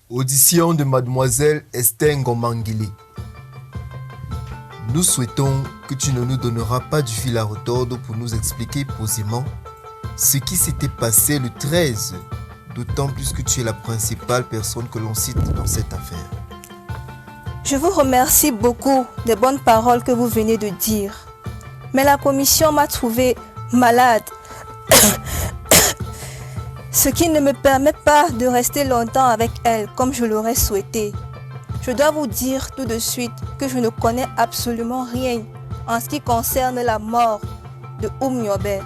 Audition de Mademoiselle Esther Ngomangili. Nous souhaitons que tu ne nous donneras pas du fil à retordre pour nous expliquer posément ce qui s'était passé le 13, d'autant plus que tu es la principale personne que l'on cite dans cette affaire. Je vous remercie beaucoup des bonnes paroles que vous venez de dire. Mais la commission m'a trouvé malade, ce qui ne me permet pas de rester longtemps avec elle comme je l'aurais souhaité. Je dois vous dire tout de suite que je ne connais absolument rien en ce qui concerne la mort de Nyobe.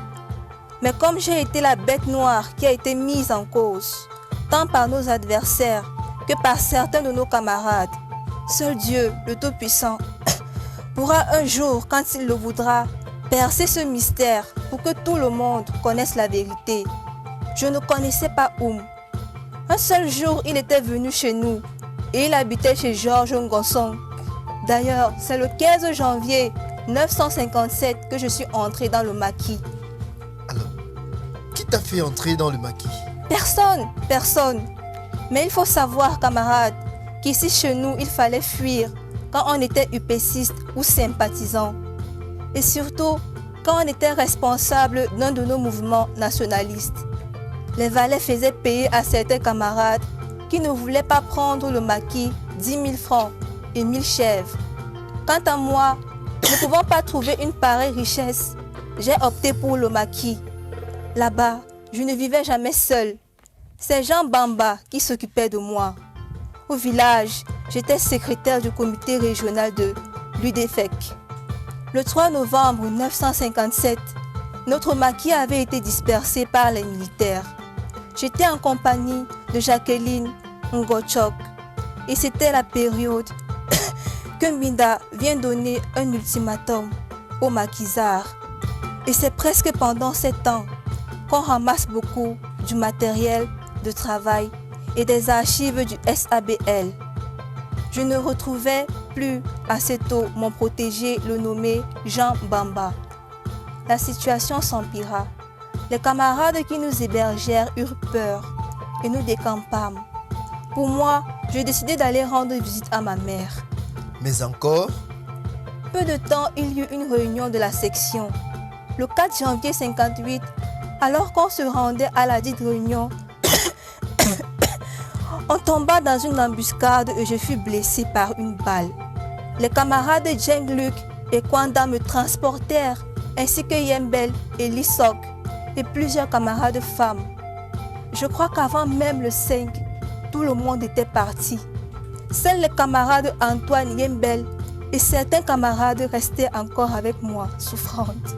Mais comme j'ai été la bête noire qui a été mise en cause, tant par nos adversaires que par certains de nos camarades, seul Dieu, le Tout-Puissant, pourra un jour, quand il le voudra, percer ce mystère pour que tout le monde connaisse la vérité. Je ne connaissais pas Un seul jour, il était venu chez nous et il habitait chez Georges Ngosson. D'ailleurs, c'est le 15 janvier 957 que je suis entrée dans le maquis. Alors, qui t'a fait entrer dans le maquis? Personne. Mais il faut savoir, camarades, qu'ici chez nous, il fallait fuir quand on était upéciste ou sympathisant. Et surtout, quand on était responsable d'un de nos mouvements nationalistes. Les valets faisaient payer à certains camarades qui ne voulaient pas prendre le maquis 10 000 francs et 1000 chèvres. Quant à moi, ne pouvant pas trouver une pareille richesse, j'ai opté pour le maquis. Là-bas, je ne vivais jamais seul. C'est Jean Bamba qui s'occupait de moi. Au village, j'étais secrétaire du comité régional de l'UDFEC. Le 3 novembre 957, notre maquis avait été dispersé par les militaires. J'étais en compagnie de Jacqueline Ngochok et c'était la période que Minda vient donner un ultimatum aux maquisards. Et c'est presque pendant 7 ans qu'on ramasse beaucoup du matériel de travail et des archives du SABL. Je ne retrouvais plus assez tôt mon protégé, le nommé Jean Bamba. La situation s'empira. Les camarades qui nous hébergèrent eurent peur et nous décampâmes. Pour moi, j'ai décidé d'aller rendre visite à ma mère. Mais encore? Peu de temps, il y eut une réunion de la section. Le 4 janvier 58, alors qu'on se rendait à la dite réunion, on tomba dans une embuscade et je fus blessé par une balle. Les camarades Djeng Luc et Kwanda me transportèrent, ainsi que Yembel et Lissok et plusieurs camarades femmes. Je crois qu'avant même le 5, tout le monde était parti. Seuls les camarades Antoine Yembel et certains camarades restaient encore avec moi, souffrantes.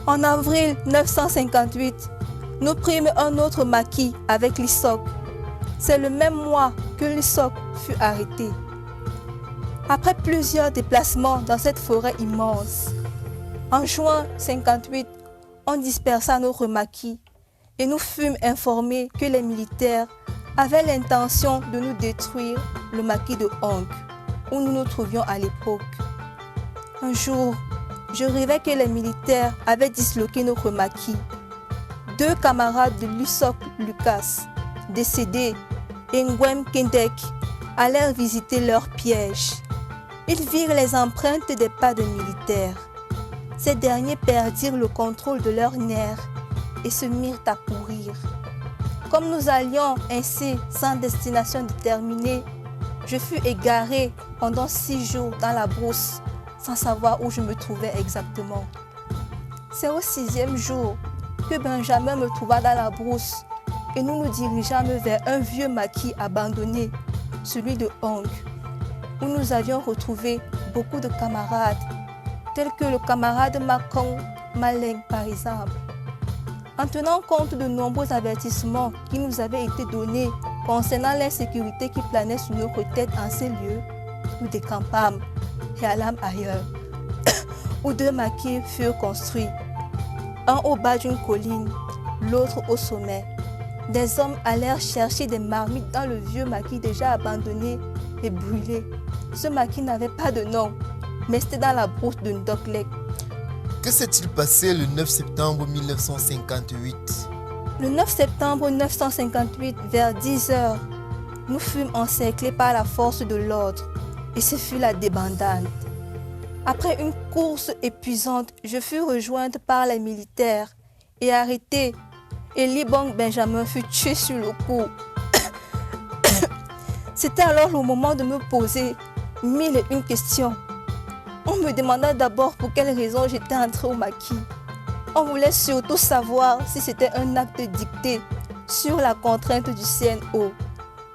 En avril 958, nous prîmes un autre maquis avec Lissok. C'est le même mois que Lissok fut arrêté. Après plusieurs déplacements dans cette forêt immense, en juin 58, on dispersa notre maquis et nous fûmes informés que les militaires avaient l'intention de nous détruire le maquis de Hong, où nous nous trouvions à l'époque. Un jour, je rêvais que les militaires avaient disloqué notre maquis. 2 camarades de Lissok Lucas, décédés, et Nguem Kendek, allèrent visiter leur piège. Ils virent les empreintes des pas de militaires. Ces derniers perdirent le contrôle de leurs nerfs et se mirent à courir. Comme nous allions ainsi sans destination déterminée, je fus égaré pendant 6 jours dans la brousse sans savoir où je me trouvais exactement. C'est au 6e jour que Benjamin me trouva dans la brousse et nous nous dirigeâmes vers un vieux maquis abandonné, celui de Hong, où nous avions retrouvé beaucoup de camarades, tels que le camarade Makong Maleng par exemple. En tenant compte de nombreux avertissements qui nous avaient été donnés concernant l'insécurité qui planait sur notre tête en ces lieux, nous décampâmes et allâmes ailleurs, où 2 maquis furent construits, un au bas d'une colline, l'autre au sommet. Des hommes allèrent chercher des marmites dans le vieux maquis déjà abandonné et brûlé. Ce maquis n'avait pas de nom, mais c'était dans la brousse de Ndoklek. Que s'est-il passé le 9 septembre 1958? Le 9 septembre 1958, vers 10 heures, nous fûmes encerclés par la force de l'ordre et ce fut la débandade. Après une course épuisante, je fus rejointe par les militaires et arrêtée, et Libong Benjamin fut tué sur le coup. C'était alors le moment de me poser 1001 questions. On me demanda d'abord pour quelle raison j'étais entrée au maquis. On voulait surtout savoir si c'était un acte dicté sur la contrainte du CNO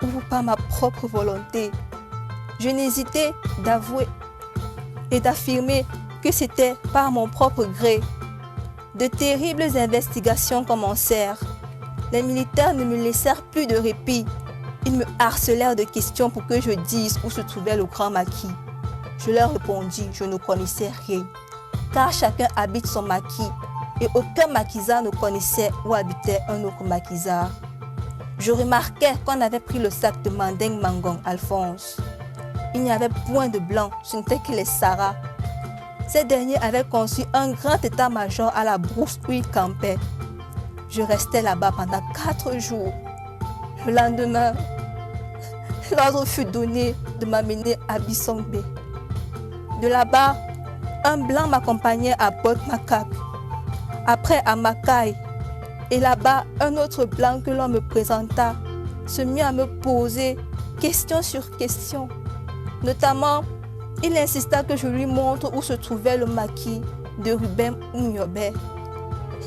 ou par ma propre volonté. Je n'hésitais d'avouer et d'affirmer que c'était par mon propre gré. De terribles investigations commencèrent. Les militaires ne me laissèrent plus de répit. Ils me harcelèrent de questions pour que je dise où se trouvait le grand maquis. Je leur répondis, je ne connaissais rien, car chacun habite son maquis et aucun maquisard ne connaissait où habitait un autre maquisard. Je remarquais qu'on avait pris le sac de Mandeng Mangong Alphonse. Il n'y avait point de blanc, ce n'était que les Saras. Ces derniers avaient conçu un grand état-major à la brousse où ils campaient. Je restais là-bas pendant 4 jours. Le lendemain, l'ordre fut donné de m'amener à Bissongbe. De là-bas, un blanc m'accompagnait à Bot-Makak, après à Makai. Et là-bas, un autre blanc que l'on me présenta se mit à me poser question sur question. Notamment, il insista que je lui montre où se trouvait le maquis de Ruben Oumyobé.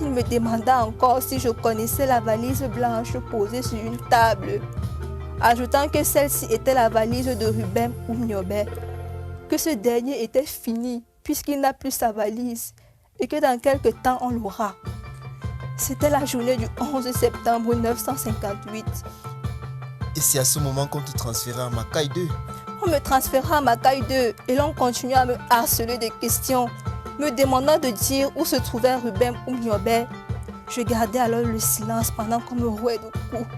Il me demanda encore si je connaissais la valise blanche posée sur une table, ajoutant que celle-ci était la valise de Ruben Oumyobé, que ce dernier était fini puisqu'il n'a plus sa valise et que dans quelque temps on l'aura. C'était la journée du 11 septembre 1958. Et c'est à ce moment qu'on te transféra à Makai 2. On me transféra à Makai 2 et l'on continuait à me harceler de questions, me demandant de dire où se trouvait Ruben Oumyobé. Je gardais alors le silence pendant qu'on me rouait de coups.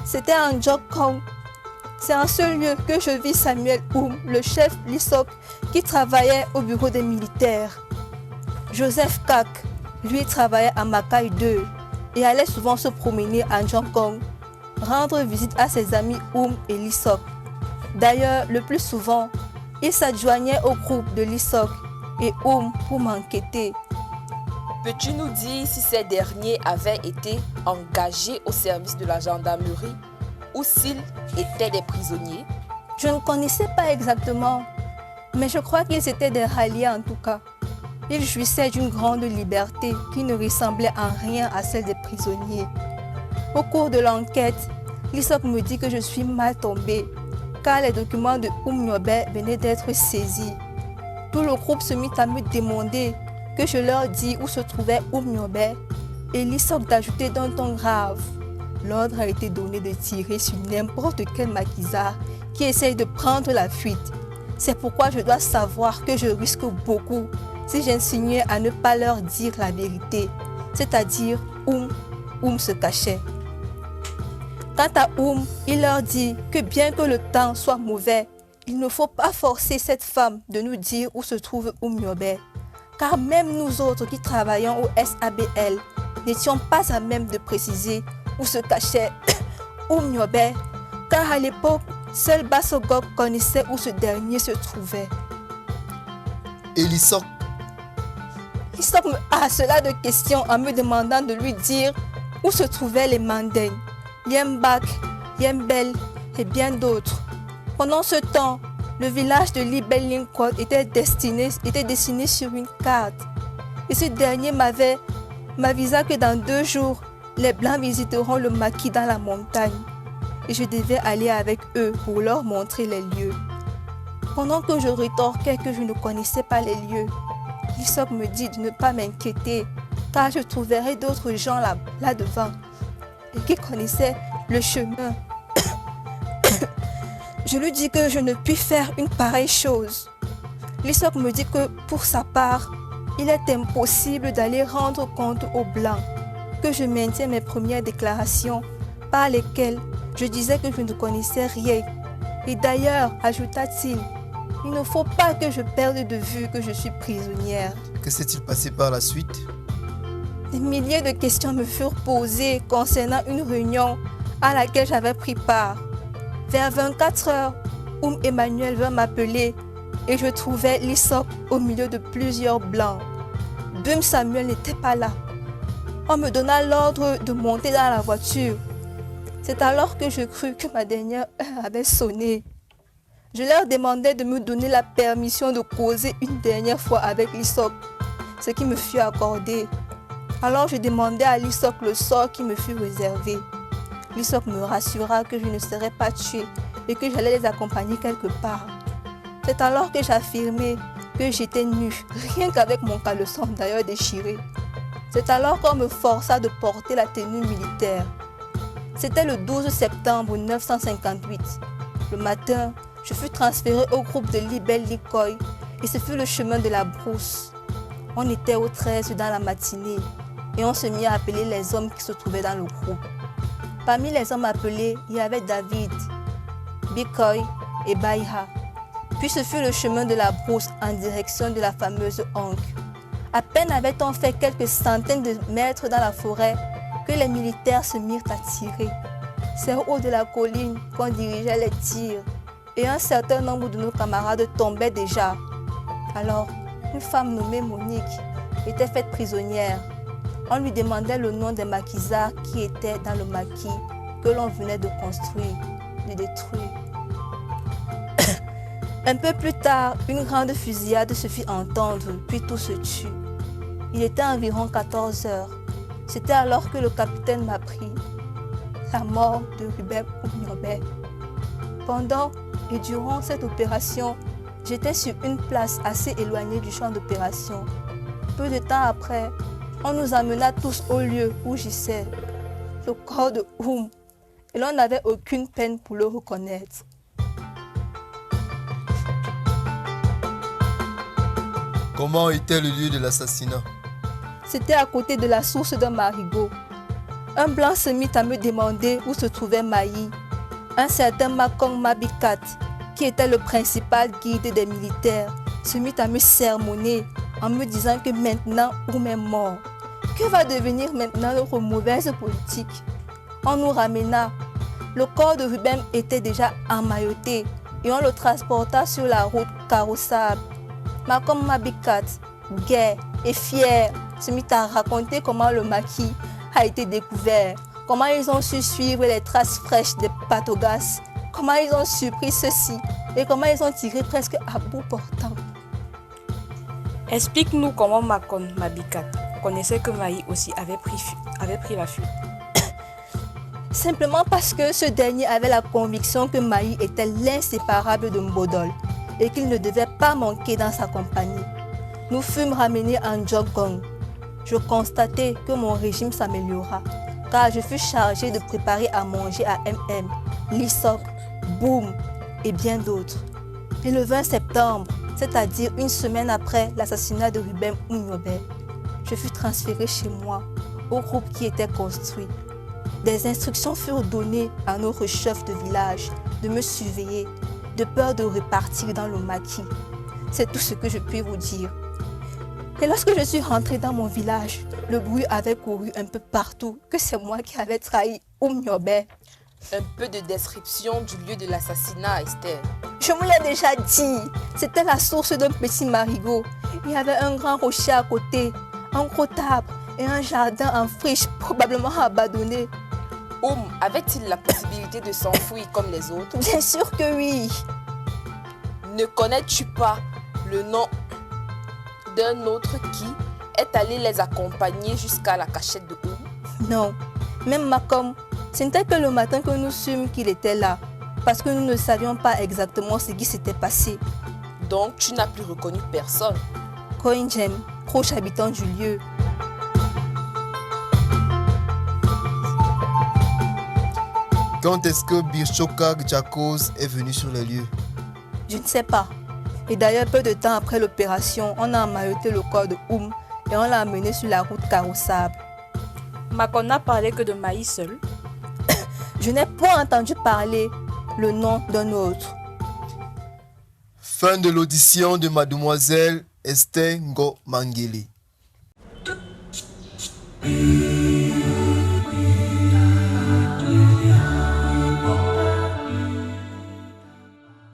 C'était à Ndjokong. C'est en ce lieu que je vis Samuel Oum, le chef Lissok, qui travaillait au bureau des militaires. Joseph Kak, lui, travaillait à Makai 2 et allait souvent se promener à Ndjokong, rendre visite à ses amis Oum et Lissok. D'ailleurs, le plus souvent, il s'adjoignait au groupe de Lissok et Oum pour m'enquêter. Peux-tu nous dire si ces derniers avaient été engagés au service de la gendarmerie ou s'ils étaient des prisonniers? Je ne connaissais pas exactement, mais je crois qu'ils étaient des ralliés en tout cas. Ils jouissaient d'une grande liberté qui ne ressemblait en rien à celle des prisonniers. Au cours de l'enquête, Lissok me dit que je suis mal tombée, car les documents de Oumyobé venaient d'être saisis. Tout le groupe se mit à me demander que je leur dise où se trouvait Oumyobé et Lissok d'ajouter d'un ton grave. L'ordre a été donné de tirer sur n'importe quel maquisard qui essaye de prendre la fuite. C'est pourquoi je dois savoir que je risque beaucoup si j'insinuais à ne pas leur dire la vérité, c'est-à-dire où Oum se cachait. Quant à Oum, il leur dit que bien que le temps soit mauvais, il ne faut pas forcer cette femme de nous dire où se trouve Oumyobé, car même nous autres qui travaillons au SABL n'étions pas à même de préciser où se cachait Oumyobé, car à l'époque, seul Bassogok connaissait où ce dernier se trouvait. Et Lissok? Lissok me harcela de questions en me demandant de lui dire où se trouvaient les Mandeng, Yembak, Yembel et bien d'autres. Pendant ce temps, le village de Libellinkot était dessiné sur une carte. Et ce dernier m'avisa que dans 2 jours, les Blancs visiteront le maquis dans la montagne. Et je devais aller avec eux pour leur montrer les lieux. Pendant que je rétorquais que je ne connaissais pas les lieux, Lissok me dit de ne pas m'inquiéter, car je trouverai d'autres gens là-devant et qui connaissaient le chemin. Je lui dis que je ne puis faire une pareille chose. Lissok me dit que pour sa part, il est impossible d'aller rendre compte aux Blancs, que je maintiens mes premières déclarations par lesquelles je disais que je ne connaissais rien. Et d'ailleurs, ajouta-t-il, Il ne faut pas que je perde de vue que je suis prisonnière. Que s'est-il passé par la suite? Des milliers de questions me furent posées concernant une réunion à laquelle j'avais pris part. Vers 24 heures, Emmanuel vint m'appeler et je trouvais Lysop au milieu de plusieurs blancs. Samuel n'était pas là. On me donna l'ordre de monter dans la voiture. C'est alors que je crus que ma dernière heure avait sonné. Je leur demandai de me donner la permission de causer une dernière fois avec Lysop, ce qui me fut accordé. Alors je demandai à Lysop le sort qui me fut réservé. Lysop me rassura que je ne serais pas tuée et que j'allais les accompagner quelque part. C'est alors que j'affirmai que j'étais nue, rien qu'avec mon caleçon d'ailleurs déchiré. C'est alors qu'on me força de porter la tenue militaire. C'était le 12 septembre 1958. Le matin, je fus transférée au groupe de Libel Likoy et ce fut le chemin de la brousse. On était au 13 dans la matinée et on se mit à appeler les hommes qui se trouvaient dans le groupe. Parmi les hommes appelés, il y avait David, Bikoy et Baïha. Puis ce fut le chemin de la brousse en direction de la fameuse Onk. À peine avait-on fait quelques centaines de mètres dans la forêt que les militaires se mirent à tirer. C'est au haut de la colline qu'on dirigeait les tirs et un certain nombre de nos camarades tombaient déjà. Alors, une femme nommée Monique était faite prisonnière. On lui demandait le nom des maquisards qui étaient dans le maquis que l'on venait de construire, de détruire. Un peu plus tard, une grande fusillade se fit entendre, puis tout se tut. Il était environ 14 heures. C'était alors que le capitaine m'apprit la mort de Ruben Oumniobé. Pendant et durant cette opération, j'étais sur une place assez éloignée du champ d'opération. Peu de temps après, on nous amena tous au lieu où gisait le corps de Oum et l'on n'avait aucune peine pour le reconnaître. Comment était le lieu de l'assassinat? C'était à côté de la source d'un marigot. Un blanc se mit à me demander où se trouvait Maï. Un certain Makong Mabikat, qui était le principal guide des militaires, se mit à me sermonner en me disant que maintenant Oum est mort. Que va devenir maintenant notre mauvaise politique? On nous ramena. Le corps de Ruben était déjà emmailloté et on le transporta sur la route carrossable. Makong Mabikat, gai et fier, se mit à raconter comment le maquis a été découvert, comment ils ont su suivre les traces fraîches des patogas, comment ils ont surpris ceux-ci et comment ils ont tiré presque à bout portant. Explique-nous comment Makong Mabikat connaissait que Maï aussi avait pris la fuite. Simplement parce que ce dernier avait la conviction que Maï était l'inséparable de Mbodol et qu'il ne devait pas manquer dans sa compagnie. Nous fûmes ramenés en Djogong. Je constatai que mon régime s'améliora, car je fus chargé de préparer à manger à MM, Lysop, Boum et bien d'autres. Et le 20 septembre, c'est-à-dire une semaine après l'assassinat de Ruben Oumniobé, je fus transféré chez moi, au groupe qui était construit. Des instructions furent données à notre chef de village de me surveiller, de peur de repartir dans le maquis. C'est tout ce que je puis vous dire. Et lorsque je suis rentrée dans mon village, le bruit avait couru un peu partout que c'est moi qui avais trahi Oumniobé. Un peu de description du lieu de l'assassinat, Esther. Je vous l'ai déjà dit, c'était la source d'un petit marigot. Il y avait un grand rocher à côté, un gros arbre et un jardin en friche probablement abandonné. Oum avait-il la possibilité de s'enfuir comme les autres? Bien sûr que oui. Ne connais-tu pas le nom d'un autre qui est allé les accompagner jusqu'à la cachette de Oum? Non, même Makong, ce n'était que le matin que nous sûmes qu'il était là, parce que nous ne savions pas exactement ce qui s'était passé. Donc tu n'as plus reconnu personne? Koinjem, proche habitant du lieu. Quand est-ce que Birchokak Jakos est venu sur les lieux? Je ne sais pas. Et d'ailleurs, peu de temps après l'opération, on a emmailloté le corps de Oum et on l'a amené sur la route carrossable. Makong n'a parlé que de Maï seul. Je n'ai point entendu parler le nom d'un autre. Fin de l'audition de mademoiselle Esther Ngo Mangili.